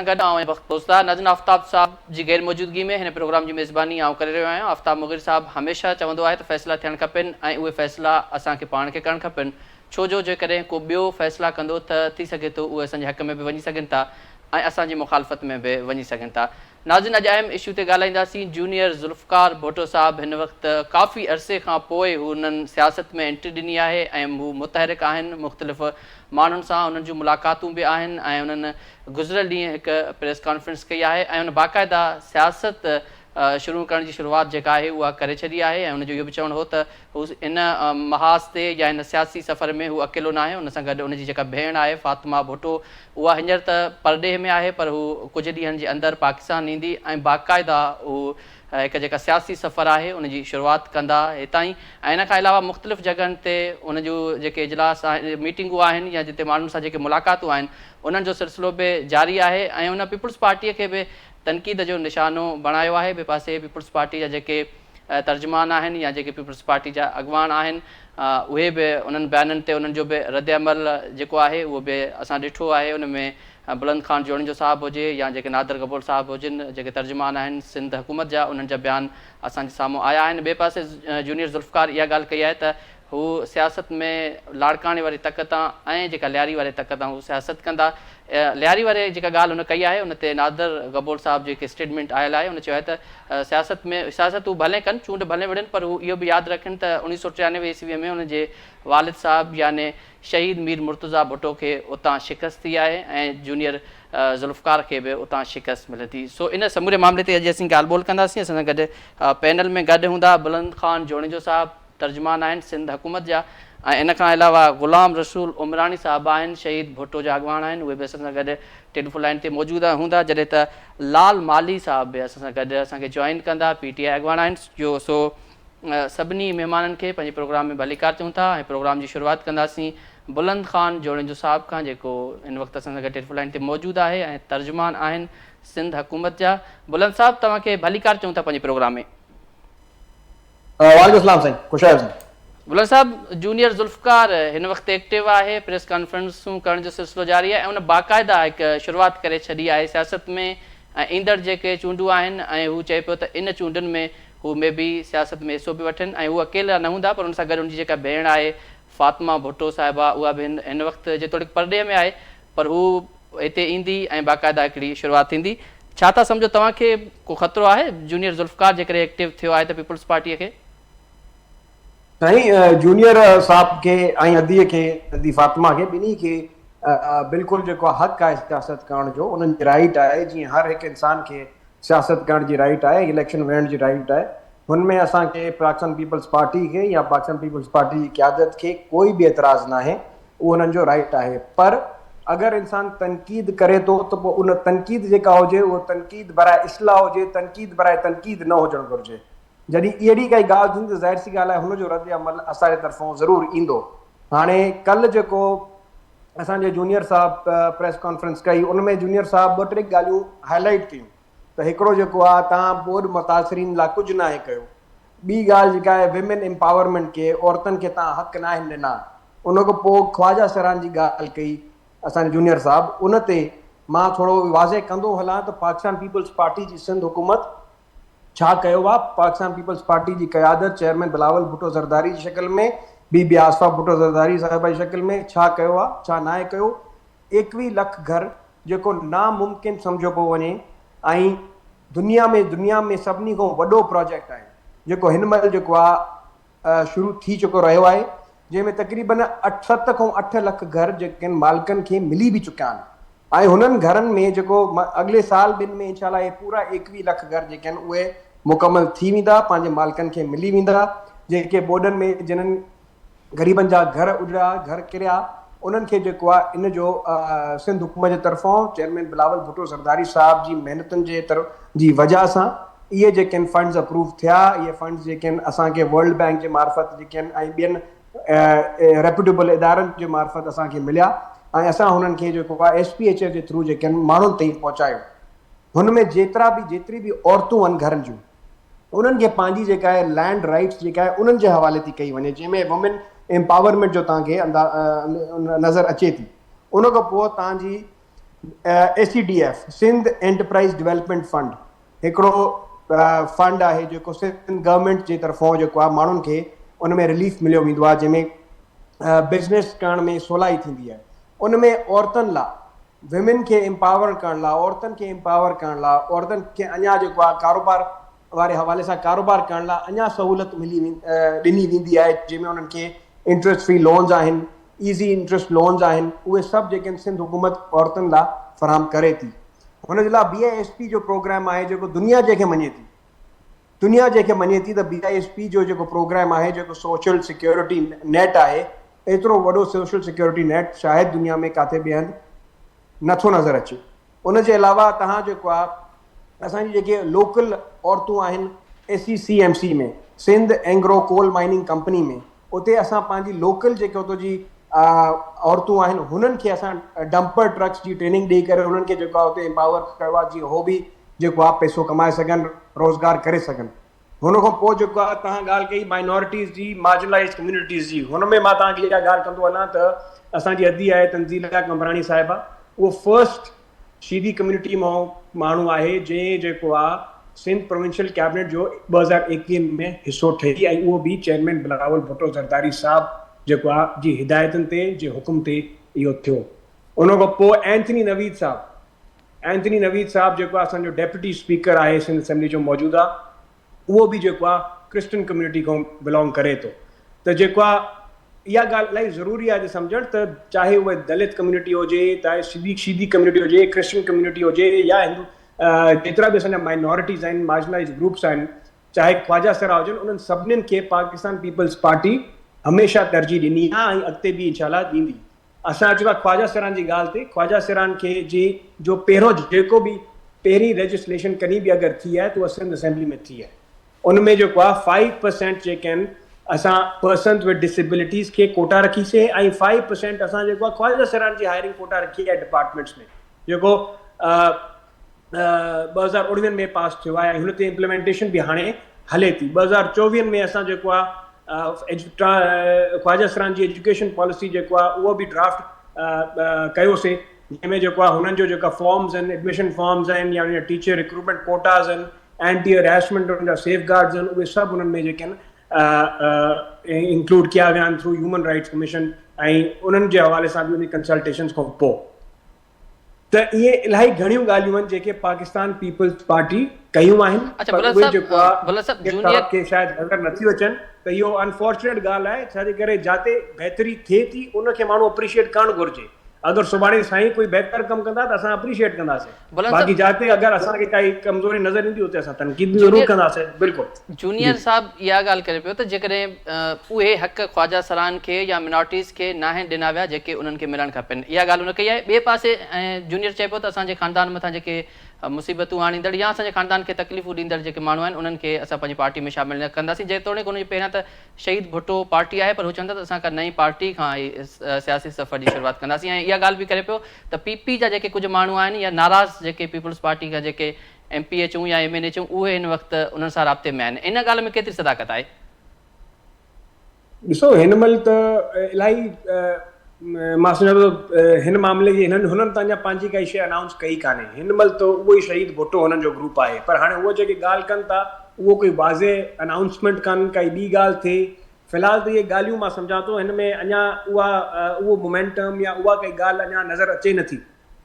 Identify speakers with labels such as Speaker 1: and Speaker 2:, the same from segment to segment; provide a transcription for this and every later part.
Speaker 1: दोस्ता नज़न आफ्ताब साहब जी गैर मौजूदगी में हिन प्रोग्राम की मेज़बानी आउं करे रहियो आहियां। आफ्ताब मुग़िर साहब हमेशह चवंदो आहे त फ़ैसिला थियणु खपनि ऐं उहे फ़ैसिला असांखे पाण खे करणु खपनि, छो जो जेकॾहिं को ॿियो फ़ैसिला कंदो त थी सघे थो उहे असांजे हक़ में बि वञी सघनि था ऐं असांजी मुखालफ़त में बि वञी सघनि था। नाज़रीन, अॼु अहम इशू ते ॻाल्हाईंदासीं। जूनियर ज़ुल्फ़कार भुट्टो साहब हिन वक़्तु काफ़ी अरसे खां पोइ हुननि सियासत में एंट्री ॾिनी आहे ऐं हू मुतहरिक आहिनि, मुख़्तलिफ़ माण्हुनि सां उन्हनि जूं मुलाक़ातूं बि आहिनि ऐं उन्हनि गुज़िरियल ॾींहुं हिकु प्रेस कॉन्फ्रेंस कई आहे ऐं उन बाक़ाइदा सियासत शुरू करण जी शुरूआति जेका आहे उहा करे छॾी आहे ऐं उनजो इहो बि चवणु हो त हू इन महाज़ ते या हिन सियासी सफ़र में हू अकेलो न आहे। उन सां गॾु उनजी जेका भेण आहे फ़ातिमा भुट्टो, उहा हींअर त परॾेह में आहे पर हू कुझु ॾींहंनि जे अंदरि पाकिस्तान ईंदी ऐं बाक़ाइदा हू हिकु जेका सियासी सफ़र आहे उनजी शुरूआति कंदा हितां ई। ऐं इन खां अलावा मुख़्तलिफ़ जॻहनि ते उन जूं जेके इजलास आहिनि, मीटिंगूं आहिनि या जिते माण्हुनि सां जेके मुलाक़ातूं आहिनि उन्हनि जो सिलसिलो बि जारी आहे ऐं उन पीपुल्स पार्टीअ खे बि तनक़ीद जो निशानो बणायो आहे। ॿिए पासे पीपुल्स पार्टी जा जेके तर्जुमान आहिनि या जेके पीपुल्स पार्टी जा अॻवान आहिनि उहे बि उन्हनि बयाननि ते उन्हनि जो बि रद्द अमल जेको आहे उहो बि असां ॾिठो आहे। उन में बुलंद खान जोड़िंजो साहब हुजे या जेके नादर गबोर साहब हुजनि, जेके तर्जुमान आहिनि सिंध हुकूमत जा, उन्हनि जा बयान असांजे साम्हूं आया आहिनि। ॿिए पासे जूनियर ज़ुल्फ़कार इहा ॻाल्हि कई आहे त हू सियासत में लाड़काणे वारी तक तां ऐं जेका लियारी वारे तक तां हू सियासत कंदा। लियारी वारे जेका ॻाल्हि हुन कई आहे उन ते नादर गबोर साहब जेके स्टेटमेंट आयल आहे उन चयो आहे त सियासत हू भले कनि, चूंड भले विढ़नि, पर हू इहो बि यादि रखनि त 1993 ईस्वीअ में उनजे वालिद साहब याने शहीद मीर मुर्तज़ा भुट्टो खे उतां शिकस्त थी आहे ऐं जूनियर ज़ुल्फ़कार खे बि उतां शिकस्त मिले थी। सो इन समूरे मामले ते अॼु असीं ॻाल्हि ॿोल कंदासीं। असां सां गॾु पैनल में गॾु हूंदा बुलंद खान जोड़िंजो साहब, तर्जुमान आहिनि सिंध हुकूमत जा, ऐं इन खां अलावा ग़ुलाम रसूल उमरानी साहब आहिनि, शहीद भुट्टो जा अॻवान आहिनि, उहे बि असां सां गॾु टेलीफोन लाइन ते मौजूदु हूंदा। जॾहिं त लाल माली साहब बि असां सां गॾु असांखे जॉइन कंदा, PTI अॻवान आहिनि। जो सो सभिनी महिमाननि खे पंहिंजे प्रोग्राम में भलीकार चऊं था ऐं प्रोग्राम जी शुरूआति कंदासीं बुलंद खान जोड़िंजो साहब खां, जेको हिन वक़्तु असां सां गॾु टेलीफोन लाइन ते मौजूदु आहे ऐं तर्जुमान आहिनि सिंध हुकूमत जा। बुलंद साहब, तव्हांखे भलीकार चऊं था पंहिंजे प्रोग्राम में।
Speaker 2: वालेकुम सलाम साईं, खुश आहियो साईं।
Speaker 1: बुलंद साहब, जूनियर ज़ुल्फ़कार हिन वक़्तु एक्टिव आहे, प्रेस कॉन्फ्रेंसूं करण जो सिलसिलो जारी आहे ऐं उन बाक़ाइदा हिकु शुरूआति करे छॾी आहे सियासत में ऐं ईंदड़ जेके चूंडूं आहिनि ऐं हू चए पियो त इन चूंडुनि में हू में बि सियासत में हिसो बि वठनि ऐं हू अकेला न हूंदा, पर हुन सां गॾु उनजी जेका भेण आहे फ़ातिमा भुट्टो साहिबा, उहा बि हिन वक़्तु जेतोणीकि परॾेह में आहे पर हू हिते ईंदी ऐं बाक़ाइदा हिकिड़ी शुरूआति थींदी। छा था सम्झो, तव्हांखे को ख़तरो आहे जूनियर ज़ुल्फ़कार जेकॾहिं एक्टिव थियो आहे त पीपुल्स पार्टीअ खे?
Speaker 2: साईं, जूनियर साहब खे ऐं अदीअ खे, अदी फ़ातिमा खे, ॿिन्ही खे बिल्कुलु जेको हक़ आहे सियासत करण जो, उन्हनि जी राइट आहे, जीअं हर हिकु इंसान खे सियासत करण जी राइट आहे, इलेक्शन विहण जी राइट आहे। हुनमें असांखे पाकिस्तान पीपल्स पार्टी खे या पाकिस्तान पीपल्स पार्टी जी क़यादत खे कोई बि एतिराज़ न आहे, उहो हुननि जो राइट आहे। पर अगरि इंसानु तनक़ीद करे थो त पोइ उन तनक़ीद जेका हुजे उहो तनक़ीद बराए इस्लाह हुजे, तनक़ीद बराए तनक़ीद न हुजणु घुरिजे। जॾहिं अहिड़ी काई ॻाल्हि थींदी त ज़ाहिर सी ॻाल्हि आहे हुनजो रद्द अमल असांजे तरफ़ां ज़रूरु ईंदो। हाणे कल्ह जेको असांजे जूनियर साहब प्रेस कॉन्फ्रेंस कई, उनमें जूनियर साहब 2-3 ॻाल्हियूं हाईलाइट कयूं त हिकिड़ो जेको आहे तव्हां बोर्ड मुतासिरीन लाइ कुझु न आहे कयो। ॿी ॻाल्हि जेका आहे विमेन एम्पावरमेंट खे, औरतुनि खे तव्हां हक़ न आहिनि ॾिना। उन खां पोइ ख़्वाजा सरान जी ॻाल्हि कई असांजे जूनियर साहब। उन ते मां थोरो वाज़े कंदो हलां त पाकिस्तान पीपल्स पार्टी जी सिंध हुकूमत छा कयो आहे। पाकिस्तान पीपल्स पार्टी जी क़यादत चेयरमैन बिलावल भुट्टो ज़रदारी जी शक्ल में, बीबी आसफा भुट्टो ज़रदारी साहिबा जी शक्ल में छा कयो आहे, छा न आहे कयो। 21 लख घर जेको नामुमकिन सम्झो पियो वञे ऐं दुनिया में सभिनी खां वॾो प्रोजेक्ट आहे जेको हिन महिल जेको आहे शुरू थी चुको रहियो आहे, जंहिंमें तक़रीबन 7 खां 8 लख घर जेके मालिकनि खे मिली बि चुकिया आहिनि। ऐं हुननि घरनि में जेको अॻिले साल ॿिनि में इंशाल्लाह इहे पूरा 21 लख घर जेके आहिनि उहे मुकमल थी वेंदा, पंहिंजे मालिकनि खे मिली वेंदा। जेके बोडनि में जिन्हनि ग़रीबनि जा घर उजड़ा, घर किरिया, उन्हनि खे जेको आहे इन जो सिंध हुकूमत जे तरफ़ां चेयरमैन बिलावल भुट्टो ज़रदारी साहब जी महिनतुनि जे जी वजह सां इहे जेके आहिनि फंड्स अप्रूव थिया। इहे फंड्स जेके आहिनि असांखे वर्ल्ड बैंक जे मार्फत जेके आहिनि ऐं ॿियनि रेप्यूटेबल इदारनि जे मार्फत असांखे मिलिया ऐं असां हुननि खे जेको आहे SPHF जे थ्रू जेके आहिनि माण्हुनि ताईं पहुचायो। हुनमें जेतिरी बि औरतूं आहिनि घरनि जूं, उन्हनि खे पंहिंजी जेका आहे लैंड राइट्स जेका आहे उन्हनि जे हवाले थी कई वञे, जंहिंमें वुमेन एम्पावरमेंट जो तव्हांखे नज़र अचे थी। उन खां पोइ तव्हांजी ACDF Sindh enterprise development fund हिकिड़ो फंड आहे जेको सिंध गवर्नमेंट जे तरफ़ां जेको आहे माण्हुनि खे उन में रिलीफ मिलियो वेंदो आहे, जंहिंमें बिज़नेस करण में सवलाई थींदी आहे। उन में औरतुनि लाइ विमेन खे एम्पावर करण लाइ, औरतुनि खे एम्पावर करण लाइ, औरतुनि खे अञा जेको आहे कारोबार वारे हवाले सां कारोबार करण लाइ अञा सहूलियत ॾिनी वेंदी आहे, जंहिंमें उन्हनि खे इंट्रस्ट फ्री लोन्स आहिनि, ईज़ी इंट्रस्ट लोन्स आहिनि, उहे सभु जेके सिंध हुकूमत औरतुनि लाइ फ़राहम करे थी। हुन जे लाइ BISP जो प्रोग्राम आहे जेको दुनिया जंहिंखे मञे थी, दुनिया जंहिंखे मञे थी, त BISP जो जेको प्रोग्राम आहे जेको सोशल सिक्योरिटी नेट आहे, एतिरो वॾो सोशल सिक्योरिटी नेट शायदि दुनिया में काथे ॿिए हंधि नथो नज़र अचे। उन जे अलावा तव्हां जेको आहे असांजी जेके लोकल औरतूं आहिनि ACCMC में, Sindh Engro coal mining company में, उते असां पंहिंजी लोकल जेके उतो जी औरतूं आहिनि हुननि खे असां डंपर ट्रक्स जी ट्रेनिंग ॾेई करे उन्हनि खे जेको आहे उते एम्पावर कयो आहे, जीअं उहो बि जेको आहे पैसो कमाए सघनि, रोज़गार करे सघनि। हुन खां पोइ जेको आहे तव्हां ॻाल्हि कई माइनॉरिटीज़ जी, मार्जिनलाइज़ कम्यूनिटीज़ जी, हुन में मां तव्हांखे इहा ॻाल्हि कंदो वञां त असांजी अदी आहे तंज़ीला कमरानी साहिबा, उहो फर्स्ट शीदी कम्यूनिटी मां माण्हू आहे जंहिं जेको आहे सिंध प्रोविंशियल कैबिनेट जो 2021 में हिसो ठही, ऐं उहो बि चेयरमैन बिलावल भुट्टो ज़रदारी साहब जेको आहे जी हिदायतुनि ते, जे हुकुम ते इहो थियो। उन खां पोइ एंथनी नवीद साहब जेको आहे असांजो डेप्यूटी स्पीकर आहे सिंध असेंबली जो मौजूदा, उहो बि जेको आहे क्रिश्चियन कम्यूनिटी खां बिलोंग करे थो। त जेको आहे इहा ॻाल्हि इलाही ज़रूरी आहे सम्झणु, त चाहे उहे दलित कम्यूनिटी हुजे, चाहे शीदी कम्यूनिटी हुजे, क्रिश्चियन कम्यूनिटी हुजे, या हिंदू जेतिरा बि असांजा माइनॉरिटीज़ आहिनि, मार्जिनलाइज़ ग्रुप्स आहिनि, चाहे ख्वाजा सरा हुजनि, उन्हनि सभिनीनि खे पाकिस्तान पीपल्स पार्टी हमेशह तरजीह ॾिनी आहे ऐं अॻिते बि इंशाल्लाह ॾींदी। असां अचूं था ख्वाजा सरान जी ॻाल्हि ते। ख्वाजा सरान खे जो पहिरियों जेको बि पहिरीं लेजिस्लेशन कॾहिं बि अगरि थी आहे त उहा सिंध असेंबली में थी आहे। उन में जेको आहे 5% जेके आहिनि असां पर्सन्स विद डिसेबिलिटीज़ खे कोटा रखीसीं, ऐं 5% असां जेको आहे ख्वाजा सरान जी हायरिंग कोटा रखी आहे डिपार्टमेंट्स में, जेको 2019 में पास थियो आहे, ऐं हुन ते इम्प्लीमेंटेशन बि हाणे हले थी। 2024 में असां जेको आहे ख्वाजा सरान जी एजुकेशन पॉलिसी जेको आहे उहो बि ड्राफ्ट कयोसीं, जंहिंमें जेको आहे हुननि जो जेका फॉर्म्स आहिनि, एडमिशन फॉर्म्स आहिनि, या टीचर रिक्रूटमेंट कोटाज़ आहिनि, एंटी हैरेसमेंट जा सेफ गार्ड्स आहिनि, उहे सभु हुननि में जेके आहिनि इंक्लूड कया विया आहिनि थ्रू ह्यूमन राइट्स कमीशन, ऐं उन्हनि जे हवाले सां बि उन कंसल्टेशन्स खां पोइ। त इहे इलाही घणियूं ॻाल्हियूं आहिनि जेके पाकिस्तान पीपल्स पार्टी कयूं आहिनि, पर जेको आहे शायदि नज़र नथियूं अचनि। त इहो अनफॉर्चुनेट ॻाल्हि आहे, छाजे करे जिते बहितरी थिए थी उनखे माण्हू अप्रिशिएट करणु घुरिजे। अगरि सुभाणे साईं कोई बहितर कमु कंदा त असां अप्रिशिएट कंदासीं, बाक़ी जिते अगरि असांखे काई कमज़ोरी नज़र ईंदी उते असां तनक़ीद बि ज़रूरु कंदासीं। बिल्कुलु
Speaker 1: जूनियर साहब इहा ॻाल्हि करे पियो त जेकॾहिं उहे हक़ ख्वाजा सरान खे या मिनॉरिटीज़ खे न आहिनि ॾिना विया जेके उन्हनि खे मिलणु खपनि, इहा ॻाल्हि उन कई आहे। ॿिए पासे जूनियर चए पियो त असांजे ख़ानदान मथां जेके मुसीबतूं आणींदड़ या असांजे ख़ानदान खे तकलीफ़ूं ॾींदड़ जेके माण्हू आहिनि उन्हनि खे असां पंहिंजी पार्टी में शामिलु न कंदासीं, जेतोणीकि उनजे पहिरियां त शहीद भुट्टो पार्टी आहे, पर हू चवंदा त असां का नई पार्टी खां सियासी सफ़र जी शुरूआति कंदासीं। ऐं इहा ॻाल्हि बि करे पियो त PP जा जेके कुझु माण्हू आहिनि या नाराज़ जेके पीपल्स पार्टी खां जेके MP चऊं या MNA चऊं, उहे हिन वक़्तु उन्हनि सां राब्ते में आहिनि। इन ॻाल्हि में केतिरी सदाकत आहे?
Speaker 2: ॾिसो, हिन महिल त इलाही मां सम्झां थो हिन मामले जी हुननि त अञा पंहिंजी काई शइ अनाउंस कई कान्हे। हिन महिल त उहो ई शहीद भुट्टो हुननि जो ग्रुप आहे, पर हाणे उहो जेके ॻाल्हि कनि था उहो कोई वाज़े अनाउंसमेंट कनि, काई ॿी ॻाल्हि थिए। फ़िलहाल त इहे ॻाल्हियूं मां सम्झां थो हिन में अञा उहो मोमेंटम या उहा काई ॻाल्हि अञा नज़र अचे नथी,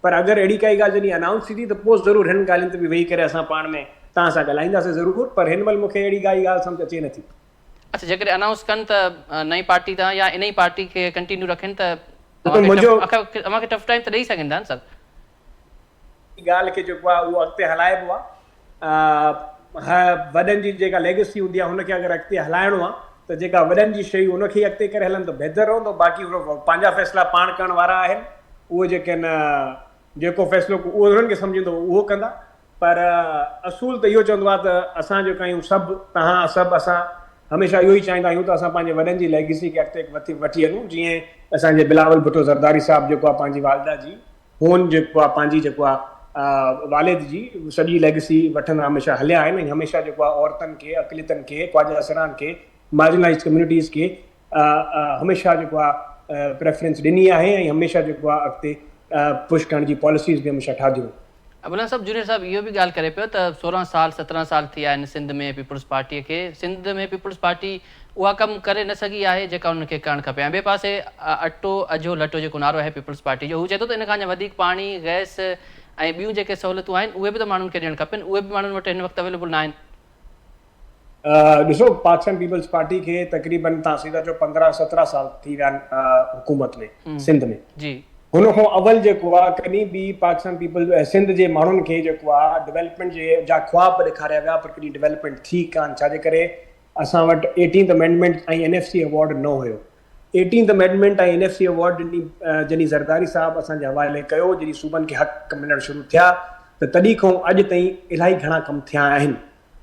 Speaker 2: पर अगरि अहिड़ी काई ॻाल्हि जॾहिं अनाउंस थींदी त पोइ ज़रूरु हिन ॻाल्हियुनि ते बि वेही करे असां पाण में तव्हां सां ॻाल्हाईंदासीं ज़रूरु, पर हिन महिल मूंखे अहिड़ी काई ॻाल्हि सम्झ अचे नथी।
Speaker 1: अच्छा, जेकॾहिं अनाउंस कनि त नई पार्टी था या इन ई पार्टी खे कंटिन्यू रखनि त अव्हांखे टफ टाइम त ॾेई सघंदा आहिनि सर?
Speaker 2: ॻाल्हि खे जेको आहे उहो अॻिते हलाइबो आहे। वॾनि जी जेका लेगेसी हूंदी आहे हुनखे अगरि अॻिते हलाइणो आहे त जेका वॾनि जी शयूं हुनखे अॻिते करे हलनि त बहितर रहंदो। बाक़ी पंहिंजा फ़ैसिला पाण करण वारा आहिनि, उहे जेके आहिनि जेको फ़ैसिलो उहो उन्हनि खे सम्झंदो उहो कंदा, पर असूल त इहो चवंदो आहे त असां जेका आहियूं सभु तव्हां सभु असां हमेशह इहो ई चाहींदा आहियूं त असां पंहिंजे वॾनि जी लेगेसी खे अॻिते वठी हलूं। जीअं असांजे बिलावल भुट्टो ज़रदारी साहिबु जेको आहे पंहिंजी वालदा जी हुन जेको आहे पंहिंजी जेको आहे वालिद जी सॼी लेगेसी वठंदा हमेशह हलिया आहिनि, ऐं हमेशह जेको आहे औरतुनि खे, अक़लियतनि खे, ख्वाजा सरान खे, मार्जिनलाइज़ कम्यूनिटीज़ खे हमेशह जेको आहे प्रेफरेंस ॾिनी आहे, ऐं हमेशह जेको आहे अॻिते पुश करण जी पॉलिसीज़ बि हमेशह ठाहियूं।
Speaker 1: बुलंद साहब, जूनियर साहब इहो बि ॻाल्हि करे पियो त 16 साल 17 साल थी विया आहिनि सिंध में पीपुल्स पार्टीअ खे। सिंध में पीपुल्स पार्टी उहा कमु करे न सघी आहे जेका उनखे करणु खपे। ऐं ॿिए पासे अटो अजो लटो जेको नारो आहे पीपुल्स पार्टी जो, हू चए थो त इन खां अञा वधीक पाणी गैस ऐं ॿियूं जेके सहूलियतूं आहिनि उहे बि त माण्हुनि खे ॾियणु खपनि, उहे बि माण्हुनि वटि हिन वक़्तु अवेलेबल न आहिनि।
Speaker 2: ॾिसो, पाकिस्तान पीपल्स पार्टी खे तक़रीबन तव्हां सीधा चओ 15-17 साल थी विया आहिनि हुकूमत में सिंध में।
Speaker 1: जी,
Speaker 2: हुन खां अवल जेको आहे कॾहिं बि पाकिस्तान पीपल सिंध जे माण्हुनि खे जेको आहे डेवलपमेंट जे जा ख्वाब ॾेखारिया विया, पर कॾहिं डेवलपमेंट थी कान। छाजे करे असां वटि 18th अमेंडमेंट ऐं NFC अवॉर्ड न हुयो। 18th अमेंडमेंट ऐं NFC अवॉर्ड जॾहिं ज़रदारी साहब असांजे हवाले कयो, जॾहिं सूबनि खे हक़ मिलणु शुरू थिया, त तॾहिं खां अॼु ताईं इलाही घणा कम थिया आहिनि।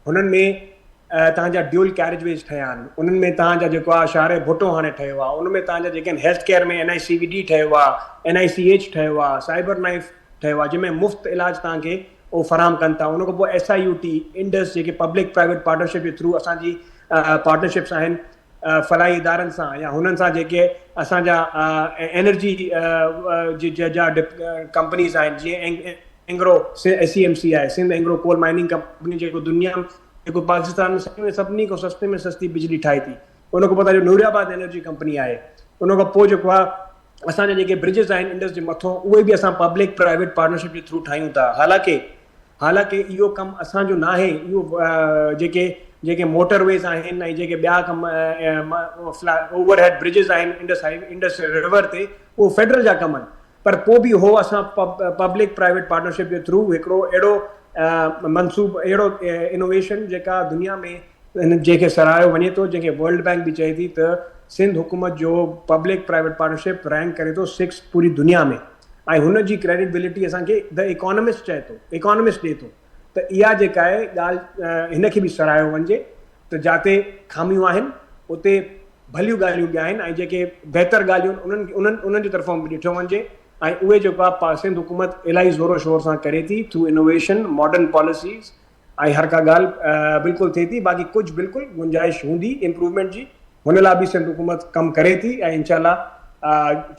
Speaker 2: हुननि में तव्हांजा ड्यूल कैरेजवेज ठहिया आहिनि, उन्हनि में तव्हांजा जेको आहे शारे भुटो हाणे ठहियो आहे, उन में तव्हांजा जेके आहिनि हेल्थ केयर में NICVD ठहियो आहे, NICH ठहियो आहे, साइबर नाइफ ठहियो आहे, जंहिंमें मुफ़्त इलाज तव्हांखे उहो फराहम कनि था। उन खां पोइ SIUT इंडस जेके पब्लिक प्राइवेट पार्टनरशिप जे थ्रू असांजी पार्टनरशिप्स आहिनि फलाई इदारनि सां या हुननि सां जेके असांजा एनर्जी जा कंपनीज़ आहिनि, जीअं एंग्रो SEMC आहे, Sindh Engro coal mining company, जेको दुनिया में जेको पाकिस्तान में सभिनी खां सस्ते में सस्ती बिजली ठाहे थी। उन खां पोइ तव्हांजो नूरियाबाद एनर्जी कंपनी आहे। उन खां पोइ जेको आहे असांजा जेके ब्रिजिस आहिनि इंडस जे मथां, उहे बि असां पब्लिक प्राइवेट पार्टनरशिप जे थ्रू ठाहियूं था। हालांकि इहो कमु असांजो न आहे। इहो जेके मोटरवेज़ आहिनि ऐं जेके ॿिया कम ओवरहेड ब्रिजिस आहिनि इंडस रिवर ते, उहो फेडरल जा कम आहिनि। पर पोइ बि उहो असां पब्लिक प्राइवेट पार्टनरशिप जे थ्रू हिकिड़ो अहिड़ो मनसूब, अहिड़ो इनोवेशन जेका दुनिया में जेके सराहियो वञे थो, जंहिंखे वर्ल्ड बैंक बि चए थी त सिंध हुकूमत जो पब्लिक प्राइवेट पार्टनरशिप रैंक करे थो 6 पूरी दुनिया में। ऐं हुन जी क्रेडिबिलिटी असांखे द इकोनॉमिस्ट चए थो, इकोनॉमिस्ट ॾिए थो। त इहा जेका आहे ॻाल्हि, हिन खे बि सराहियो वञिजे त जिते खामियूं आहिनि उते भलियूं ॻाल्हियूं बि आहिनि, ऐं जेके बहितर ॻाल्हियूं उन्हनि जी तरफ़ां बि ॾिठो वञिजे। ऐं उहे जेको आहे सिंध हुकूमत इलाही ज़ोरो शोर सां करे थी थ्रू इनोवेशन, मॉडर्न पॉलिसीज़, ऐं हर का ॻाल्हि बिल्कुलु थिए थी। बाक़ी कुझु बिल्कुलु गुंजाइश हूंदी इम्प्रूवमेंट जी, हुन लाइ बि सिंध हुकूमत कमु करे थी। ऐं इंशाल्लाह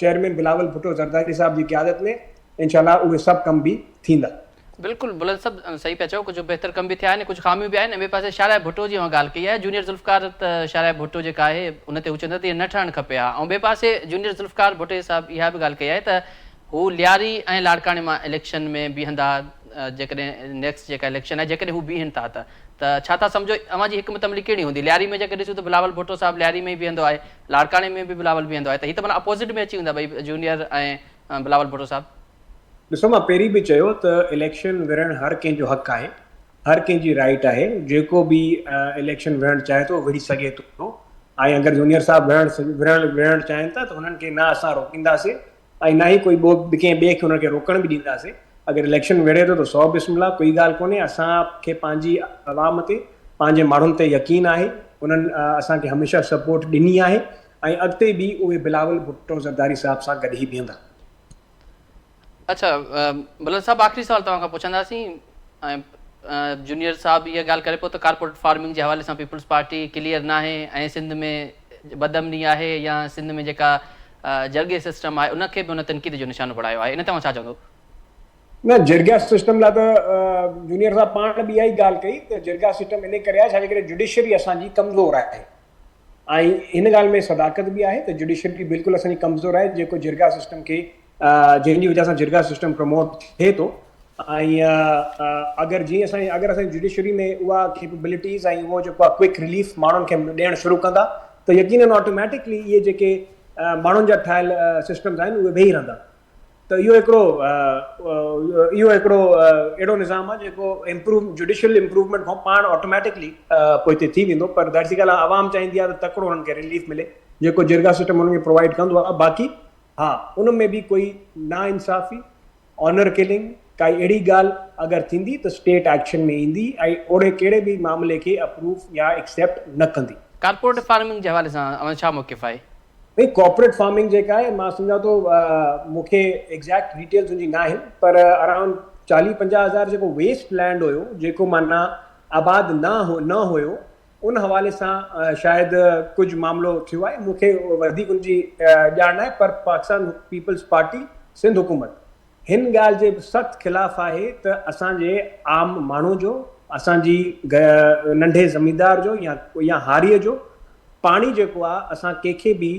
Speaker 2: चेयरमैन बिलावल भुट्टो ज़रदारी साहब जी क़यादत में इंशाल्लाह उहे सभु कम बि थींदा।
Speaker 1: बिल्कुलु बुलंद साहब सही पिया चओ, कुझु बहितर कम बि थिया आहिनि, कुझु खामियूं बि आहिनि। ॿिए पासे शाराए भुट्टो जी ॻाल्हि कई आहे, जूनियर ज़ुल्फ़कार त शाराए भुट्टो जेका आहे उन ते हू चवंदा त इहे न ठहणु खपे हा। ऐं ॿिए पासे जूनियर ज़ुल्फ़कार भुट्टे साहब इहा बि ॻाल्हि कई आहे त हू लियारी ऐं लाड़काणे मां इलेक्शन में बीहंदा, जेकॾहिं नेक्स्ट जेका इलेक्शन आहे जेकॾहिं हू बीहनि था त छा था सम्झो अव्हां जी हिकमत अमली कहिड़ी हूंदी? लियारी में जेकर ॾिसूं त बिलावल भुट्टो साहब लियारी में बीहंदो आहे, लाड़काणे में बि बिलावल बीहंदो आहे, त हीअ त माना अपोज़िट में अची वेंदा भई जूनियर ऐं बिलावल भुट्टो साहब।
Speaker 2: ॾिसो, मां पहिरीं बि चयो त इलेक्शन विढ़णु हर कंहिंजो हक़ आहे, हर कंहिंजी राइट आहे। जेको बि इलेक्शन विढ़णु चाहे थो विढ़ी सघे थो। ऐं अगरि जूनियर साहब विढ़णु चाहिनि था त हुननि खे न असां रोकींदासीं ऐं न ई कोई कंहिं ॿिए खे हुनखे रोकण बि ॾींदासीं। अगरि इलेक्शन विढ़े थो त 100 बिस्मिल्लाह, कोई ॻाल्हि कोन्हे। असांखे पंहिंजी आवाम ते, पंहिंजे माण्हुनि ते यकीन आहे। उन्हनि असांखे हमेशह सपोर्ट ॾिनी आहे ऐं अॻिते बि उहे बिलावल भुट्टो ज़रदारी साहब सां गॾु ई बीहंदा।
Speaker 1: अच्छा बुलंद साहब, आख़िरी सवाल तव्हां खां पुछंदासीं। ऐं जूनियर साहब इहा ॻाल्हि करे पियो त कारपोरेट फार्मिंग जे हवाले सां पीपुल्स पार्टी क्लियर न आहे ऐं सिंध में बदअमनी आहे या सिंध में जेका जरगे सिस्टम आहे उनखे बि उन तनक़ीद जो निशानो बढ़ायो आहे, इन तव्हां छा चवंदो?
Speaker 2: न, जिरगा सिस्टम लाइ त जूनियर साहब पाण बि इहा ई ॻाल्हि कई त जिरगा सिस्टम इन करे आहे छाजे करे जुडिशरी असांजी कमज़ोर आहे। ऐं हिन ॻाल्हि में सदाकत बि आहे त जुडिशरी बिल्कुलु असांजी कमज़ोर आहे, जेको जिरगा सिस्टम खे जंहिंजी वजह सां जिरगा सिस्टम प्रमोट थिए थो। ऐं अगरि असांजी जुडिशरी में उहा कैपेबिलिटीज़ ऐं उहो जेको आहे क्विक रिलीफ माण्हुनि खे ॾियणु शुरू कंदा त यकीनन ऑटोमेटिकली इहे जेके माण्हुनि जा ठहियल सिस्टम्स आहिनि उहे वेही रहंदा। त इहो हिकिड़ो अहिड़ो निज़ाम आहे जेको जुडिशियल इम्प्रूवमेंट खां पाण ऑटोमेटिकली पोइ हिते थी वेंदो। पर दैट्स दी ॻाल्हि आहे, आवाम चाहींदी आहे त तकिड़ो हुननि खे रिलीफ मिले, जेको जिरगा सिस्टम हुननि खे प्रोवाइड कंदो आहे। बाक़ी हा, उन में बि कोई नाइंसाफ़ी, ऑनर किलिंग, काई अहिड़ी ॻाल्हि अगरि थींदी त स्टेट एक्शन में ईंदी ऐं ओड़े कहिड़े बि मामले खे अप्रूव या एक्सेप्ट न कंदी।
Speaker 1: कारपोरेट फार्मिंग जे हवाले सां छा मौक़िफ़ आहे?
Speaker 2: भई कॉर्पोरेट फार्मिंग जेका आहे, मां सम्झां थो, मूंखे एग्ज़ैक्ट डिटेल्स हुनजी न आहिनि, पर अराउंड 40-50 हज़ार जेको वेस्ट लैंड हुयो, जेको माना आबाद न हुयो, उन हवाले सां शायदि कुझु मामिलो थियो आहे। मूंखे वधीक उनजी ॼाण आहे, पर पाकिस्तान पीपल्स पार्टी सिंध हुकूमत हिन ॻाल्हि जे सख़्तु ख़िलाफ़ आहे त असांजे आम माण्हू जो, असांजी नंढे ज़मींदार जो या हारीअ जो पाणी जेको आहे असां कंहिंखे बि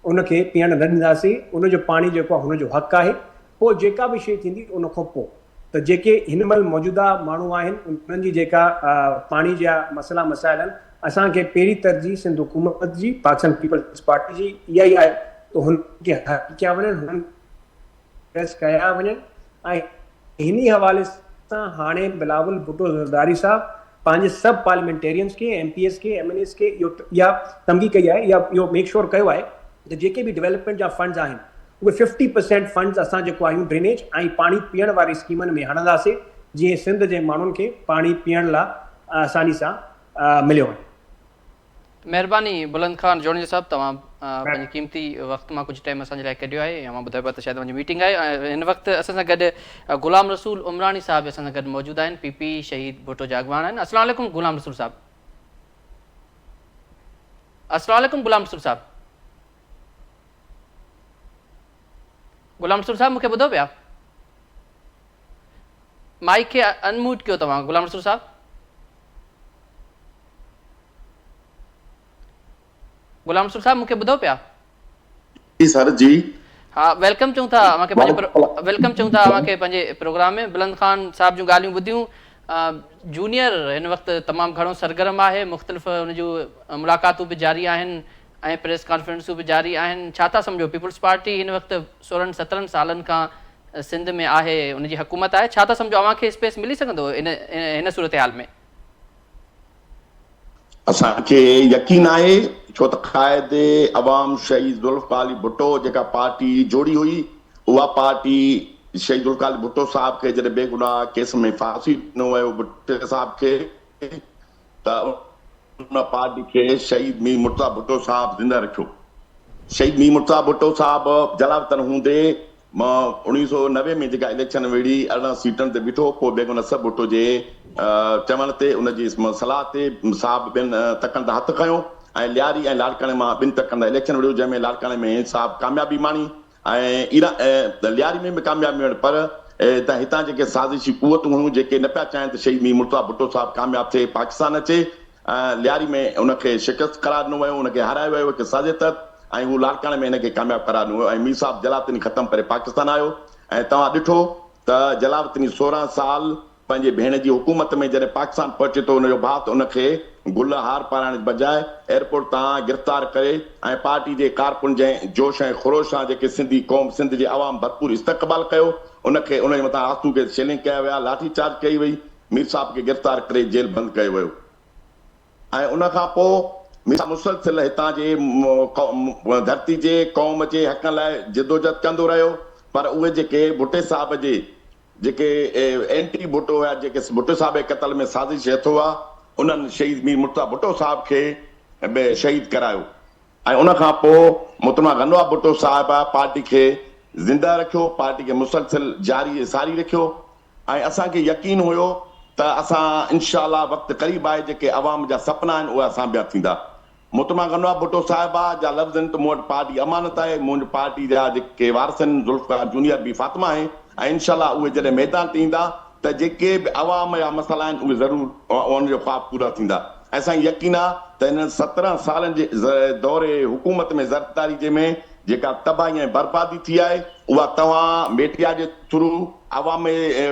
Speaker 2: उनखे पीअण न ॾींदासीं। उनजो पाणी जेको आहे हुनजो हक़ आहे। पोइ जेका बि शइ थींदी उन खां पोइ त जेके हिन महिल मौजूदा माण्हू आहिनि उन्हनि जी जेका पाणी जा मसइला मसाइल आहिनि, असांखे पहिरीं तरजीह सिंध हुकूमत जी, पाकिस्तान पीपल्स पार्टी जी इहा ई आहे त हुनखे हल कया वञनि, हुननि प्रेस कया वञनि। ऐं हिन हवाले सां हाणे बिलावल भुट्टो ज़रदारी साहब पंहिंजे सभु पार्लियामेंटेरियंस खे, MPs खे, MNAs खे इहा तमगी कई आहे, या इहो मेक श्योर कयो आहे त जेके बि डेवलपमेंट जा फंड्स आहिनि उहे 50% फंड्स असां जेको आहियूं ड्रेनेज ऐं पाणी पीअण वारी स्कीमनि में हणंदासीं, जीअं सिंध जे माण्हुनि खे पाणी पीअण लाइ आसानी सां मिलियो वञे।
Speaker 1: महिरबानी बुलंद खान जोड़नी साहब, तमाम पंहिंजी क़ीमती वक़्तु मां कुझु टाइम असांजे लाइ कढियो आहे। मां ॿुधायो त शायदि मुंहिंजी मीटिंग आहे। हिन वक़्तु असां सां गॾु गुलाम रसूल उमरानी साहब असां सां गॾु मौजूदु आहिनि, PP शहीद भुट्टो जा अॻवान आहिनि। अस्सलाम वालेकुम गुलाम रसूल साहब। अस्सलाम वालेकुम गुलाम रसूल साहब। गुलाम रसूल साहब मूंखे ॿुधो पिया? माइक खे अनम्यूट कयो तव्हां गुलाम रसूल साहब। गुलाम रसूल साहब मूंखे ॿुधो पिया?
Speaker 3: जी सर जी।
Speaker 1: हाँ, वेलकम चऊं था अव्हांखे पंहिंजे प्रोग्राम में। बुलंद खान साहब जूं ॻाल्हियूं ॿुधियूं। जूनियर हिन वक़्तु तमामु घणो सरगर्म आहे, मुख़्तलिफ़ हुन जूं मुलाक़ातूं बि जारी आहिनि ऐं प्रेस कॉन्फ्रेंसूं बि जारी आहिनि। छा था सम्झो, पीपल्स पार्टी हिन वक़्तु 16-17 सालनि खां सिंध में आहे, उनजी हुकूमत आहे, छा था सम्झो अव्हांखे स्पेस मिली सघंदो हिन सूरत हाल में?
Speaker 3: असांखे यकीन आहे, छो त क़ाइद अवाम शहीद ज़ुल्फ़िकार अली भुट्टो जेका पार्टी जोड़ी हुई, उहा पार्टी शहीद ज़ुल्फ़िकार अली भुट्टो साहब खे जॾहिं बेगुनाह केस में फांसी ॾिनो वियो भुट्टे साहब खे, त उन पार्टी खे शहीद मीर मुर्तज़ा भुट्टो साहब ज़िंदा रखियो। शहीद मीर मुर्तज़ा भुट्टो साहब जलावतन हूंदे 1990 में जेका इलेक्शन वेड़ी 18 सीटनि ते बीठो, पोइ बेगुनाह सब भुट्टो जे चवण ते, उनजी सलाह ते साहब ॿिनि तकनि ते हथु खयो ऐं लियारी ऐं लाड़काणे मां ॿिनि तकनि तां इलेक्शन विढ़ियो, जंहिंमें लाड़काणे में साहब कामयाबी माणी ऐं लियारी में बि कामयाबी मिलण। पर त हितां जेके साज़िशी कुवतूं हुयूं जेके न पिया चाहिनि त शहीद मीर मुर्तज़ा भुट्टो साहब कामयाबु थिए, पाकिस्तान अचे, लियारी में उनखे शिकस्त करार ॾिनो वियो, उनखे हारायो वियो हिकु साज़े तहत, ऐं हू लाड़काणे में हिनखे कामयाबु करार ॾिनो वियो ऐं मीर साहब जलावतनी ख़तमु करे पाकिस्तान आयो। ऐं तव्हां ॾिठो त जलावतनी 16 साल पंहिंजे भेण जी हुकूमत में जॾहिं पाकिस्तान पहुचे थो, हुनजो भाउ त उनखे गुल हार पाराइण बजाए एयरपोर्ट तां गिरफ़्तार करे ऐं पार्टी जे कारकुन जंहिं जोश ऐं ख़ुरोश सां जेके सिंधी क़ौम सिंध जे अवाम भरपूर इस्तक़बाल कयो, उनखे उनजे मथां आंसू खे शेलिंग कया विया, लाठी चार्ज कई वई, मीर साहब खे गिरफ़्तार करे जेल बंदि कयो वियो। ऐं उन खां पोइ मीर साहब मुसलसिल हितां जे धरती जे क़ौम जे हक़ लाइ जिदोजहद कंदो रहियो। पर उहे जेके भुट्टे साहब जे जेके एंटी भुट्टो हुआ, जेके भुट्टो साहब जे क़त्ल में साज़िश हेठि हुआ, उन्हनि शहीद मीर मुर्तज़ा भुट्टो साहब खे शहीद करायो। ऐं उन खां पोइ मोहतरमा गनवा भुट्टो साहब पार्टी खे ज़िंदा रखियो, पार्टी खे मुसलसिल जारी सारी रखियो। ऐं असांखे यकीन हुयो त असां इंशाअल्लाह वक़्तु क़रीब आहे, जेके अवाम जा सपना आहिनि उहे असां थींदा। मोहतरमा गनवा भुट्टो साहिबा जा लफ़्ज़ आहिनि त मूं वटि पार्टी अमानत आहे, मुंहिंजी पार्टी जा जेके वारिस आहिनि ज़ुल्फ़िकार जूनियर बि फातिमा आहे, ऐं इंशाअल्लाह उहे जॾहिं मैदान ते ईंदा त जेके बि अवाम जा मसइला आहिनि उहे ज़रूरु उनजो ख़्वाब पूरा थींदा। ऐं असांखे यकीन आहे त हिन 17 सालनि जे दौरे हुकूमत में ज़रदारी जे में जेका तबाही ऐं बर्बादी थी आहे, उहा तव्हां मीडिया जे थ्रू, अवाम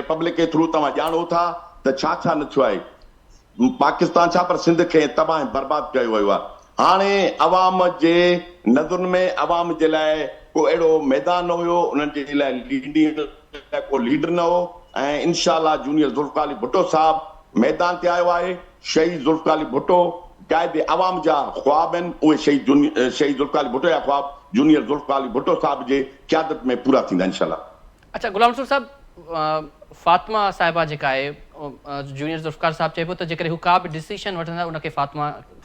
Speaker 3: पब्लिक जे थ्रू तव्हां ॼाणो था त छा छा न थियो आहे। पाकिस्तान छा पर सिंध खे तबाह ऐं बर्बाद कयो वियो आहे। हाणे अवाम जे नज़रुनि में अवाम जे लाइ को अहिड़ो मैदान न हुयो, उन्हनि जे लाइ को लीडर न हो। ऐं इंशाअल्लाह जूनियर ज़ुल्फ़िकार अली भुट्टो साहब मैदान ते आयो आहे। शहीद ज़ुल्फ़िकार अली भुट्टो क़ाइद अवाम जा ख्वाब आहिनि, उहे शहीद ज़ुल्फ़िकार अली भुट्टो जा ख्वाब जूनियर ज़ुल्फ़िकार अली भुट्टो साहब जे क़यादत में पूरा थींदा इंशाअल्लाह।
Speaker 1: अच्छा गुलाम रसूल साहब, फातिमा साहिबा जेका आहे, जूनियर ज़ुल्फ़िकार साहब चए पियो त जेकॾहिं हू का बि डिसीशन वठंदा उनखे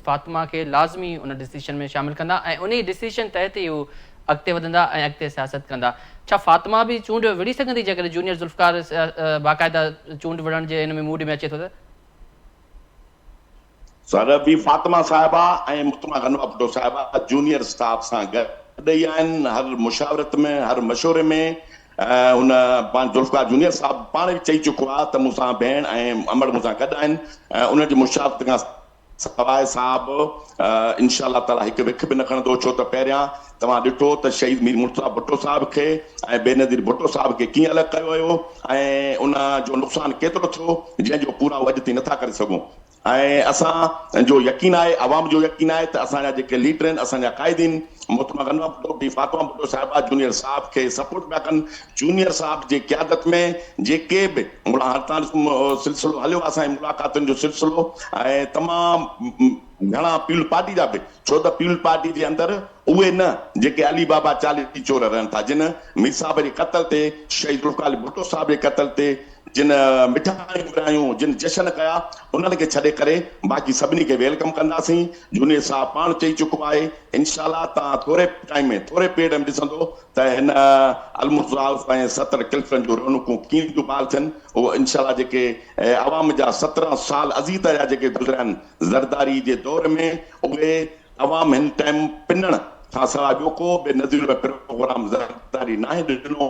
Speaker 1: फातिमा खे लाज़मी उन डिसीशन में शामिल कंदा ऐं उन डिसीशन तहत ई हू अॻिते वधंदा ऐं अॻिते सियासत कंदा। छा फातिमा बि चूंड विढ़ी सघंदी जेकॾहिं जूनियर ज़ुल्फ़िकार बाक़ाइदा चूंड विढ़ण जे हिन में मूड में अचे थो त?
Speaker 3: सर बि फातिमा साहिबा ऐं मोहतरमा गनवा भुट्टो साहिबा जूनियर स्टाफ सां गॾु ई आहिनि, हर मुशावरत में, हर मशवरे में। हुन पाण ज़ुल्फ़िकार जूनियर साहब पाण बि चई चुको आहे त मूंसां भेण ऐं अमड़ मूंसां गॾु आहिनि ऐं उनजी मुशावरत खां सवाइ साहब इंशाअल्लाह ताला हिकु विख बि न खणंदो, छो त पहिरियां तव्हां ॾिठो त शहीद मीर मुर्तज़ा भुट्टो साहब खे ऐं बेनज़ीर भुट्टो साहब खे कीअं अलॻि कयो वियो ऐं उन जो नुक़सानु केतिरो थियो जंहिंजो पूरा अॼु ताईं नथा करे सघूं। ऐं असां जो यकीन आहे, आवाम जो यकीन आहे त असांजा जेके लीडर आहिनि, असांजा क़ाइदीन मोहतरमा अनवर भुट्टो बि फातिमा भुट्टो साहिबा जूनियर साहब खे सपोर्ट पिया कनि। जूनियर साहब जी क़यादत में जेके बि सिलसिलो हलियो असांजी मुलाक़ातुनि जो सिलसिलो ऐं तमामु घणा पीपल पार्टी जा बि, छो त पीपल पार्टी जे अंदरि उहे न जेके अली बाबा चालीह चोर रहनि था, जिन मीर साहब जे क़त्ल ते, शहीद ज़ुल्फ़िकार भुट्टो साहब जे क़त्ल ते जिन मिठाइयूं विरायूं, जिन जशन कया, उन्हनि खे छॾे करे बाक़ी सभिनी खे वेलकम कंदासीं। जूनियर साहब पाण चई चुको आहे इंशाअल्लाह तव्हां थोरे टाइम में, थोरे पीरियड में ॾिसंदो त हिन अलमुर्ज़ा ऐं 17 किल्फ़नि जो रौनकूं कीअं थियूं बहाल थियनि। उहो इंशाअल्लाह जेके अवाम जा 17 साल अज़ीत जा जेके गुज़रिया आहिनि ज़रदारी जे दौर में, उहे अवाम हिन टाइम पिनण खां सवाइ ॿियो को बि नज़ीर प्रोग्राम ज़रदारी नाहे ॾिनो।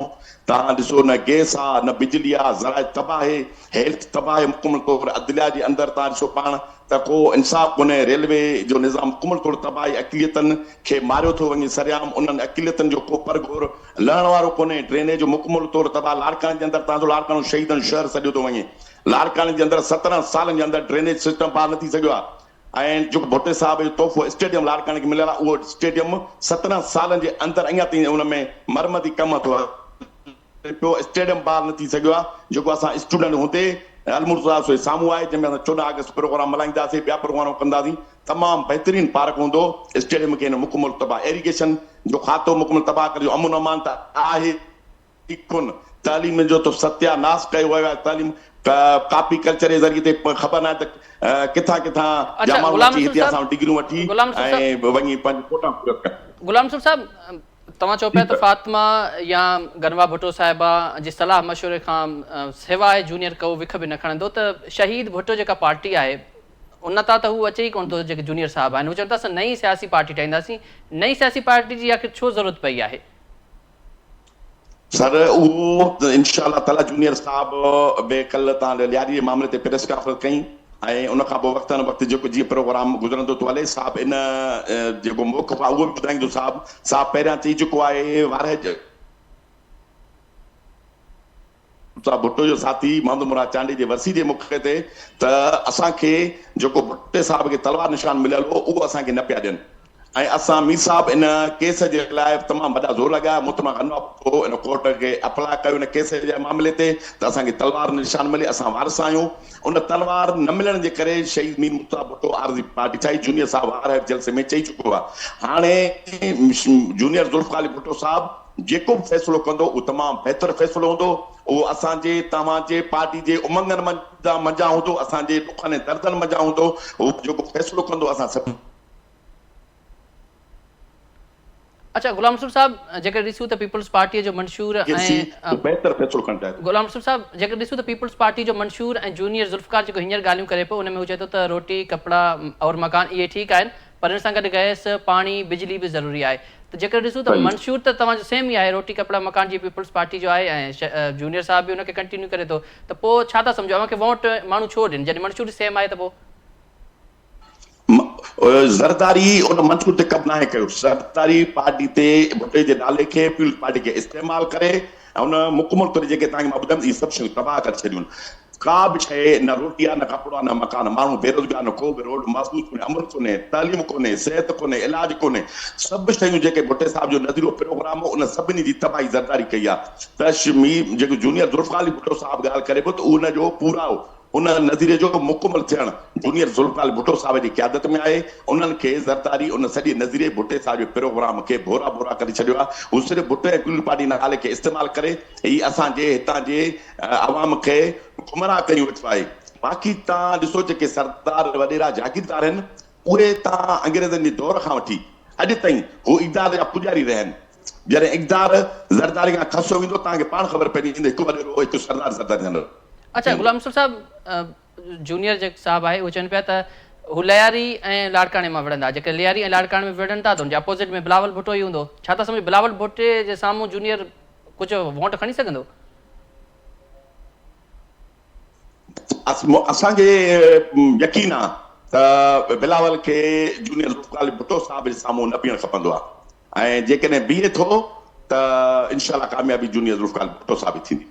Speaker 3: तव्हां ॾिसो न गैस आहे, न बिजली आहे, ज़राए तबाह आहे, हेल्थ तबाह आहे मुकमल तौर। अदलिया जे अंदरि तव्हां ॾिसो पाण त को इंसाफ़ कोन्हे, रेलवे जो निज़ाम मुकमल तौर तबाह आहे, अक़लियतनि खे मारियो थो वञे सरियाम, उन्हनि अक़लियतनि जो को परगोर लहण वारो कोन्हे, ड्रेनेज जो मुकमल तौर तबाह। लाड़काने जे अंदरि तव्हांजो लाड़कानो शहीदनि शहर सॼो थो वञे, लाड़काने जे अंदरि 17 सालनि जे अंदरि ड्रेनेज सिस्टम पार न थी सघियो आहे। ऐं जेको भुट्टे साहब जो तोहफ़ो स्टेडियम लाड़काने खे मिलियल आहे, उहो स्टेडियम 17 सालनि जे अंदरि अञा ताईं उन में मरमती कम थियो पियो, स्टेडियम पार न थी सघियो आहे। जेको असां स्टूडेंट हूंदे अलमुर्ज़ा जे साम्हूं आहे, जंहिंमें असां 14 अगस्त प्रोग्राम मल्हाईंदासीं, ॿिया प्रोग्राम कंदासीं, तमामु बहितरीनु पार्क हूंदो। स्टेडियम खे मुकमल तबाह, एरीगेशन जो खातो मुकमल तबाह करे, अमन अमान त आहे कोन, तालीम जो तो सत्यानाश कयो वियो आहे। तालीम कॉपी कल्चर जे ज़रिए ते ख़बर न आहे त किथां किथां जा माण्हू अची हिते असां डिग्रियूं वठी ऐं वञी पंहिंजो कोटा पूरा कनि।
Speaker 1: गुलाम सुर साहब, तव्हां चओ पिया त फातिमा या गनवा भुट्टो साहिबा जी सलाह मशवरे खां सवाइ जूनियर को विख बि न खणंदो, त शहीद भुट्टो जेका पार्टी आहे उन तां त हू अचे ई कोन थो। जेके जूनियर साहब आहिनि हू चवनि था असां नई सियासी पार्टी ठाहींदासीं, नई सियासी पार्टी जी आख़िर छो ज़रूरत पई आहे?
Speaker 3: सर उहो इंशाअल्लाह ताला जूनियर साहब बे कल्ह तव्हां लियारी जे मामले ते प्रेस कॉन्फ्रेंस कई ऐं उन खां पोइ वक़्तन वक़्तु जेको जीअं प्रोग्राम गुज़रंदो थो हले, साहब इन जेको मौक़िफ़ आहे उहो बि ॿुधाईंदो। साहब पहिरियां चई चुको आहे वारह भुट्टो जो साथी मोहम्मद मुराद चांडी जे वरसी जे मौक़े ते त असांखे जेको भुट्टे साहब खे तलवार निशान मिलियल हो उहो असांखे न पिया ॾियनि ऐं असां मीर साहब इन केस जे लाइ तमामु वॾा ज़ोर लॻाया। मोहतरमा अनवर इन कोर्ट खे अप्लाई कयो इन केस जे मामले ते त असांखे तलवार निशान मिले, असां वारस आहियूं। उन तलवार न मिलण जे करे शहीद मीर मुर्तज़ा भुट्टो आरज़ी पार्टी ठाही। जूनियर साहब वार जलसे में चई चुको आहे हाणे जूनियर ज़ुल्फ़िकार भुट्टो साहब जेको बि फ़ैसिलो कंदो उहो तमामु बहितर फ़ैसिलो हूंदो। उहो असांजे तव्हांजे पार्टी जे उमंगनि मंझां हूंदो, असांजे दुखनि ऐं दर्दनि मंझां हूंदो। उहो जेको फ़ैसिलो कंदो असां सभु।
Speaker 1: अच्छा गुलाम रसूल साहब, जेकर ॾिसूं त पीपल्स पार्टीअ जो मंशूर ऐं
Speaker 3: बहितर फ़ैसिलो खणणु चाहियो।
Speaker 1: गुलाम रसूल साहब, जेकर ॾिसूं त पीपल्स पार्टी जो मंशूर ऐं जूनियर ज़ुल्फ़िकार जेको हींअर ॻाल्हियूं करे पियो, उन में हू चए थो त रोटी कपिड़ा और मकान इहे ठीकु आहिनि, पर हिन सां गॾु गैस पाणी बिजली बि ज़रूरी आहे। त जेकर ॾिसूं त मंशूर त तव्हांजो सेम ई आहे, रोटी कपिड़ा मकान जी पीपल्स पार्टी जो आहे ऐं जूनियर साहब बि उनखे कंटिन्यू करे थो, त पोइ छा था सम्झो मूंखे वोट माण्हू छो ॾियनि जॾहिं मंशूर सेम आहे? त पोइ
Speaker 3: ज़रदारी उन मंशूर ते कमु नाहे कयो। ज़रदारी पार्टी ते भुट्टे जे नाले खे पीपल्स पार्टी खे इस्तेमालु करे ऐं उन मुकमल तौर जेके तव्हांखे मां ॿुधायमि इहे सभु शयूं तबाह करे छॾियूं। का बि शइ न रोटी आहे, न कपिड़ो आहे, न मकान, माण्हू बेरोज़गार, न को बि रोड मज़बूत कोन्हे, अमन कोन्हे, तालीम कोन्हे, सिहत कोन्हे, इलाज कोन्हे। सभु शयूं जेके भुट्टे साहब जो नज़ीरो प्रोग्राम हो उन सभिनी जी तबाही ज़रदारी कई आहे। त जेको जूनियर ज़ुल्फ़िकार भुट्टो साहब ॻाल्हि करे पियो त उन जो पूरा उन नज़ीरे जो मुकमल थियणु जूनियर ज़ुल्फ़िकार भुट्टो साहब जी क़यादत में आहे। उन्हनि खे ज़रदारी उन सॼे नज़ीरे भुट्टे साहब जे प्रोग्राम खे बोरा बोरा करे छॾियो आहे। हू सिर्फ़ु भुट्टे ऐं पीपल्स पार्टी नाले खे इस्तेमालु करे ही असांजे हितां जे अवाम खे गुमराह कयूं वेठो आहे। बाक़ी तव्हां ॾिसो जेके सरदार वॾेरा जागीरदार आहिनि उहे तव्हां अंग्रेज़नि जे दौर खां वठी अॼु ताईं हू इक़्तिदार जा पुॼारी रहिया आहिनि। जॾहिं इक़्तिदार ज़रदारी खां खसो वेंदो तव्हांखे पाण ख़बर पइजी वेंदी हिकु वॾेरो हिकु सरदार ज़रदारी।
Speaker 1: अच्छा गुलाम रसूल साहब, जूनियर जेके साहब आहे उहे चवनि पिया त हू लियारी ऐं लाड़काणे मां विढ़ंदा, जेके लियारी ऐं लाड़काणे में विढ़नि था त हुनजे अपोज़िट में बिलावल भुट्टो ई हूंदो। छा था सम्झो बिलावल भुट्टे जे साम्हूं जूनियर कुझु वोट खणी सघंदो?
Speaker 3: असांखे यकीन आहे त बिलावल खे जूनियर ज़ुल्फ़िकार भुट्टो साहिब जे साम्हूं न बीहणु खपंदो आहे ऐं जेकॾहिं बीहे थो त इनशाला कामयाबी जूनियर ज़ुल्फ़िकार भुट्टो साहिब थींदी।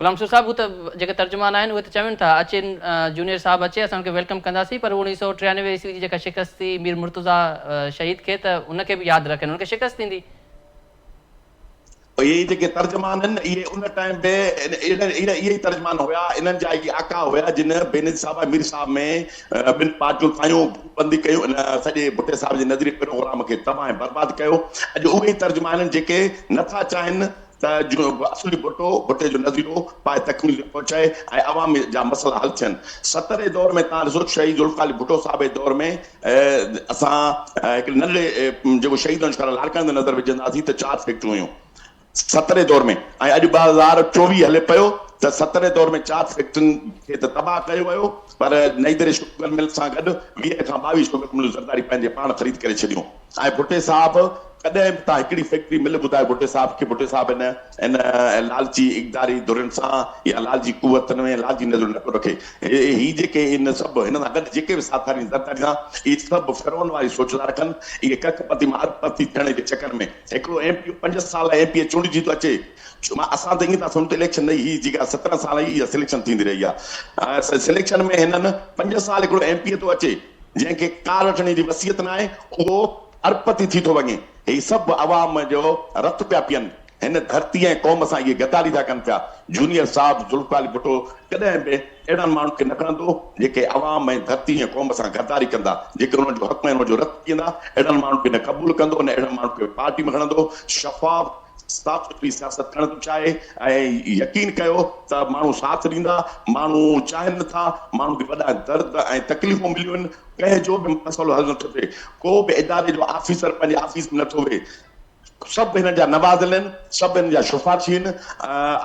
Speaker 1: गुलाम रसूल साहब, हू त जेके तर्जुमान आहिनि उहे त चवनि था अचनि, जूनियर साहब अचे, असांखे वेलकम कंदासीं, पर 1993 ईस्वी जी जेका शिकस्त थी मीर मुर्तज़ा शहीद खे, त उनखे बि यादि रखनि, उनखे शिकस्त थींदी।
Speaker 3: इहे जेके तर्जमान आहिनि इहे उन टाइम ते इहे ई तर्जमान हुया, इन्हनि जा इहे आका हुया जिन बेनज़ीर साहब मीर साहब में ॿिनि पार्टियूं ठाहियूं, बंदी कयूं, सॼे भुट्टे साहब जे नज़री प्रोग्राम खे तबाह ऐं बर्बाद कयो। अॼु उहे ई तर्जमान आहिनि जेके नथा चाहिनि त असली भुट्टे जो नज़ीरो पाए तकमील पहुचाए ऐं अवाम जा मसइला हल थियनि। 70 दौर में तव्हां ॾिसो शहीद ज़ुल्फ़िकार भुट्टो साहब जे दौर में असां हिकिड़े नंढे जेको शहीद लाड़काने नज़र विझंदासीं त 4 फैक्ट्रियूं हुयूं 70 दौर में, ऐं अॼु 2024 हले पियो त 70 दौर में 4 फैक्ट्रियुनि खे त तबाह कयो वियो, पर नई दरे शुगर मिल सां गॾु 20 खां 22 शुगर मिलूं ज़रदारी पंहिंजे पाण ख़रीद करे छॾियूं। ऐं भुट्टे साहब कॾहिं बि तव्हां हिकिड़ी फैक्ट्री मिल ॿुधायो भुट्टे साहब खे, भुट्टे साहब इन लालची इक़दारी धुरनि सां या लालची कुवतनि में लालची नज़र न पियो रखे। ही जेके इन सभु हिन सां गॾु जेके बि साथारी ज़रदारी सां इहे सभु फिरौन वारी सोच था रखनि। इहे कखपति मां अरबपति थियण जे चकर में हिकिड़ो MP 5 साल MP चूंडिजी थो अचे, असां त ईअं था सम्झूं इलेक्शन न, ही जेका 17 साल इहा सिलेक्शन थींदी रही आहे। सिलेक्शन में हिननि 5 साल हिकिड़ो MP थो अचे जंहिंखे कार वठण जी वसियत न आहे, उहो अरबपति थी थो वञे। ही सभु अवाम जो रत पिया पीअनि, हिन धरती ऐं क़ौम सां इहे गद्दारी था कनि पिया। जूनियर साहब ज़ुल्फ़िकार भुट्टो कॾहिं बि अहिड़नि माण्हुनि खे न खणंदो जेके अवाम ऐं धरती ऐं क़ौम सां गद्दारी कंदा, जेके उन्हनि जो हक़ में उन्हनि जो रत पीअंदा, अहिड़नि माण्हुनि खे न क़बूल कंदो, न अहिड़नि माण्हुनि खे पार्टी में खणंदो। शफ़ाफ़ साफ़ सुथरी सियासत करण थो चाहे ऐं यकीन कयो त माण्हू साथ ॾींदा, माण्हू चाहिनि नथा, माण्हू खे वॾा दर्द ऐं तकलीफ़ूं मिलियूं आहिनि, कंहिंजो बि मसइलो हल नथो थिए, को बि इदारे जो ऑफिसर पंहिंजे ऑफिस में नथो वेहे, सभु हिन जा नवाज़िल आहिनि, सभु हिन जा शुफारशी आहिनि।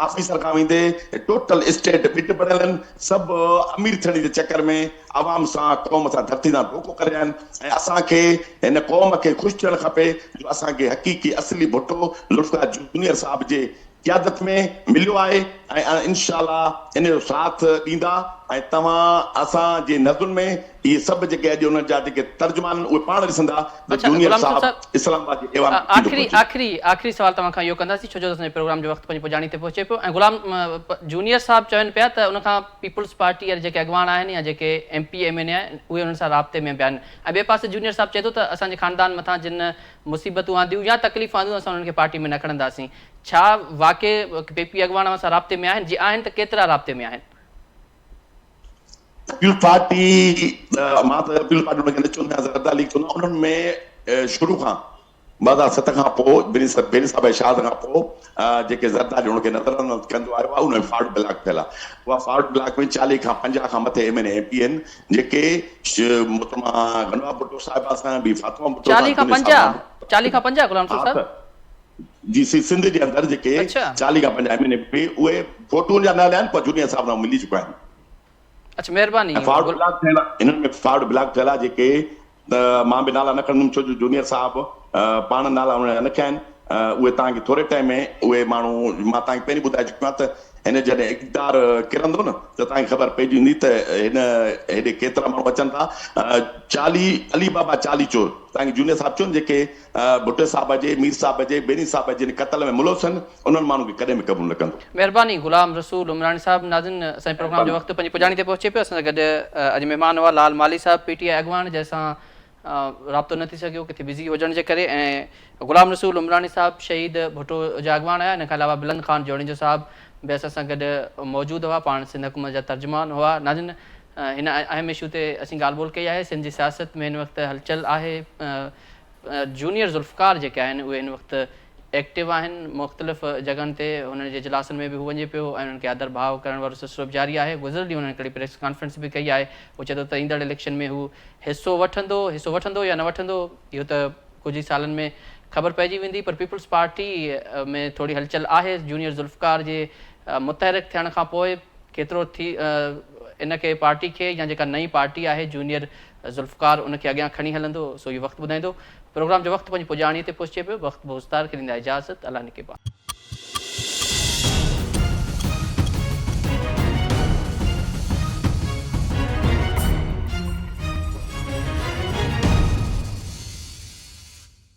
Speaker 3: ऑफिसर खां वेंदे टोटल स्टेट फिट पढ़ियल आहिनि, सभु अमीर थियण जे चकर में अवाम सां क़ौम सां धरती सां धोखो करे आहिनि। ऐं असांखे हिन क़ौम खे ख़ुशि थियणु खपे जो असांखे हक़ीक़ी असली भुट्टो ज़ुल्फ़िकार जूनियर साहब जे क़यादत में मिलियो आहे ऐं इंशाअल्लाह इन जो साथ ॾींदा। ऐं तव्हां असांजे नज़रुनि में इहे सभु जेके अॼु उन्हनि जा जेके तर्जुमान उहे पाण ॾिसंदा त जूनियर साहब इस्लामाबाद जे एवान
Speaker 1: आख़िरी सवाल तव्हां खां इहो कंदासीं छो जो असांजे प्रोग्राम जो वक़्तु पंहिंजी पुॼाणी ते पहुचे पियो। ऐं गुलाम जूनियर साहब चवनि पिया त उनखां पीपुल्स पार्टी या जेके अॻवान आहिनि या जेके MP MNA आहिनि उहे उन्हनि सां राब्ते में पिया आहिनि, ऐं ॿिए पासे जूनियर साहब चए थो त असांजे ख़ानदान मथां जिन मुसीबतूं आंदियूं या तकलीफ़ूं आंदियूं असां उन्हनि खे पार्टी में न खणंदासीं। छा वाक़ई PP अॻवान सां राब्ते में आहिनि? जी आहिनि त केतिरा राब्ते में आहिनि?
Speaker 3: पीपल पार्टी मां त पीपल पार्टी उनखे न चवंदो आहियां, ज़रदा लीग चवंदो आहियां। उन्हनि में शुरू खां 2007 खां पोइ बेनी साहब जी शहादत खां पोइ जेके ज़रदारी उनखे नज़र कंदो आयो आहे, उन फारूक ब्लॉक थियल आहे। उहा फारूक ब्लॉक में 40 खां 50 खां मथे MNA MP आहिनि जेके मोहतरमा गनवा भुट्टो साहिबा सां बि फातिमा भुट्टो
Speaker 1: 40 खां 50 गुलाम साहब
Speaker 3: जी सिंध जे अंदरि जेके 40 खां 50 MNA MP उहे फोटूनि जा न हलिया आहिनि, पर जूनियर साहब सां मिली चुका आहिनि।
Speaker 1: अच्छा, महिरबानी।
Speaker 3: फारूक ब्लॉक थियल आहे, हिननि में फारूक ब्लॉक थियल आहे जेके मां बि नाला न खणंदुमि छो जो जूनियर साहब पाण नाला उन न खया आहिनि। उहे तव्हांखे थोरे टाइम में उहे माण्हू मां तव्हांखे पहिरीं ॿुधाए चुको आहियां त हिन जॾहिं इक़्तिदार किरंदो न त तव्हांखे ख़बर पइजी वेंदी त हिन हेॾे केतिरा माण्हू अचनि था। 40 अली बाबा 40 चोर तव्हांखे जूनियर साहब चवनि जेके भुट्टे साहब जे मीर साहब जे बेनी साहब जे क़त्ल में मुलविस आहिनि, उन्हनि माण्हू खे कॾहिं बि क़बूल न कंदो।
Speaker 1: महिरबानी गुलाम रसूल उमरानी साहब। नाज़रीन, असांजे प्रोग्राम जो वक़्तु पंहिंजी पुॼाणी ते पहुचे पियो। असां सां गॾु अॼु महिमान हुआ लाल माली साहब PTI अॻवान, जंहिंसां राब्तो न थी सघियो किथे बिज़ी हुजण जे करे, ऐं गुलाम रसूल उमरानी साहब शहीद भुट्टो जा अॻवान आया। इन खां अलावा बुलंद खान जोड़िंजो साहब बि असां सां गॾु मौजूदु हुआ, पाण सिंध हुकूमत जा तर्जुमान हुआ। नाज़रीन, हिन अहम इशू ते असीं ॻाल्हि ॿोल कई आहे। सिंध जी सियासत में हिन वक़्तु हलचल आहे। जूनियर ज़ुल्फ़िकार जेके आहिनि उहे हिन वक़्तु एक्टिव आहिनि, मुख़्तलिफ़ जॻहनि ते हुननि जे इजलासनि में बि हू वञे पियो ऐं उन्हनि खे आदर भाव करण वारो सिलसिलो बि जारी आहे। गुज़िरियल ॾींहुं हुननि हिकिड़ी प्रेस कॉन्फ्रेंस बि कई आहे। हू चए थो त ईंदड़ इलेक्शन में हू हिसो वठंदो या न वठंदो इहो त कुझु ई सालनि में ख़बर पइजी वेंदी, पर पीपुल्स पार्टी में थोरी हलचल आहे। जूनियर ज़ुल्फ़िकार जे मुतहरिक थियण खां पोइ केतिरो थी इनखे पार्टी खे या जेका नई पार्टी आहे जूनियर ज़ुल्फ़िकार उनखे अॻियां खणी हलंदो, सो इहो वक़्तु ॿुधाईंदो। प्रोग्राम जो वक़्तु पंहिंजी पुॼाणीअ ते पहुचे पियो। वक़्तु भोस्तार खे ॾींदा इजाज़त। अल्लाह निगहबान।